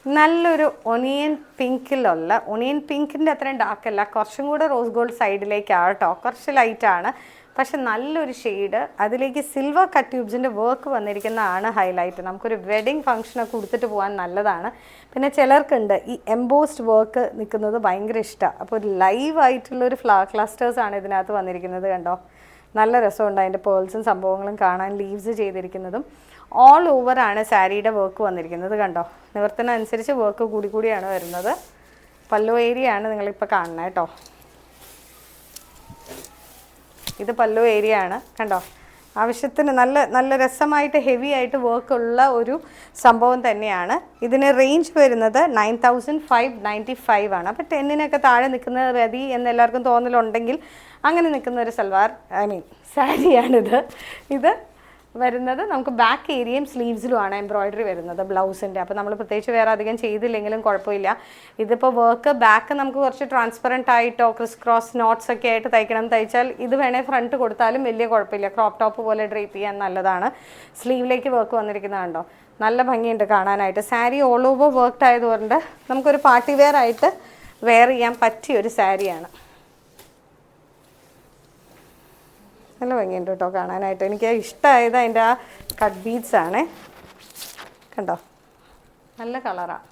നല്ലൊരു onion പിങ്കിലുള്ള, onion പിങ്കിൻ്റെ അത്രയും dark അല്ല, കുറച്ചും കൂടെ റോസ് ഗോൾഡ് സൈഡിലേക്കാണ് കേട്ടോ, കുറച്ച് ലൈറ്റാണ്, പക്ഷെ നല്ലൊരു ഷെയ്ഡ്. അതിലേക്ക് സിൽവർ കട്ട് ട്യൂബ്സിൻ്റെ വർക്ക് വന്നിരിക്കുന്നതാണ് ഹൈലൈറ്റ്. നമുക്കൊരു വെഡിങ് ഫംഗ്ഷനൊക്കെ കൊടുത്തിട്ട് പോകാൻ നല്ലതാണ്. പിന്നെ ചിലർക്കുണ്ട് ഈ എംബോസ്ഡ് വർക്ക് നിൽക്കുന്നത് ഭയങ്കര ഇഷ്ടമാണ്. അപ്പോൾ ഒരു ലൈവായിട്ടുള്ളൊരു ഫ്ലവർ ക്ലസ്റ്റേഴ്സാണ് ഇതിനകത്ത് വന്നിരിക്കുന്നത്. കണ്ടോ, നല്ല രസമുണ്ട് അതിൻ്റെ പേൾസും സംഭവങ്ങളും കാണാൻ. ലീവ്സ് ചെയ്തിരിക്കുന്നതും ഓൾ ഓവറാണ് സാരിയുടെ വർക്ക് വന്നിരിക്കുന്നത്. കണ്ടോ, നിവർത്തനനുസരിച്ച് വർക്ക് കൂടിയാണ് വരുന്നത്. പല്ലു ഏരിയ ആണ് നിങ്ങളിപ്പോൾ കാണുന്നത് കേട്ടോ. ഇത് പല്ലു ഏരിയ ആണ്. കണ്ടോ, ആവശ്യത്തിന് നല്ല നല്ല രസമായിട്ട് ഹെവി ആയിട്ട് വർക്കുള്ള ഒരു സംഭവം തന്നെയാണ്. ഇതിന് റേഞ്ച് വരുന്നത് 9595 ആണ്. അപ്പോൾ 10-നൊക്കെ താഴെ നിൽക്കുന്നത് മതി എന്ന് എല്ലാവർക്കും തോന്നലുണ്ടെങ്കിൽ അങ്ങനെ നിൽക്കുന്ന ഒരു സൽവാർ, സാരിയാണിത്. ഇത് വരുന്നത് നമുക്ക് ബാക്ക് ഏരിയയും സ്ലീവ്സിലുമാണ് എംബ്രോയിഡറി വരുന്നത് ബ്ലൗസിൻ്റെ. അപ്പോൾ നമ്മൾ പ്രത്യേകിച്ച് വേറെ അധികം ചെയ്തില്ലെങ്കിലും കുഴപ്പമില്ല. ഇതിപ്പോൾ വർക്ക് ബാക്ക് നമുക്ക് കുറച്ച് ട്രാൻസ്പെറൻ്റ് ആയിട്ടോ ക്രിസ് ക്രോസ് നോട്ട്സ് ഒക്കെ ആയിട്ട് തയ്ച്ചാൽ ഇത് വേണേൽ ഫ്രണ്ട് കൊടുത്താലും വലിയ കുഴപ്പമില്ല. ക്രോപ്പ് ടോപ്പ് പോലെ ഡ്രേപ്പ് ചെയ്യാൻ നല്ലതാണ്. സ്ലീവിലേക്ക് വർക്ക് വന്നിരിക്കുന്നതുണ്ടോ, നല്ല ഭംഗിയുണ്ട് കാണാനായിട്ട്. സാരി ഓൾ ഓവർ വർക്ക്ഡ് ആയതുകൊണ്ട് നമുക്കൊരു പാർട്ടി വെയർ ആയിട്ട് വെയർ ചെയ്യാൻ പറ്റിയൊരു സാരിയാണ്. നല്ല ഭംഗിയുണ്ട് കേട്ടോ കാണാനായിട്ട്. എനിക്ക് ഇഷ്ടമായത് അതിൻ്റെ ആ കട്ട് ബീഡ്സ് ആണ്. കണ്ടോ, നല്ല കളറാണ്.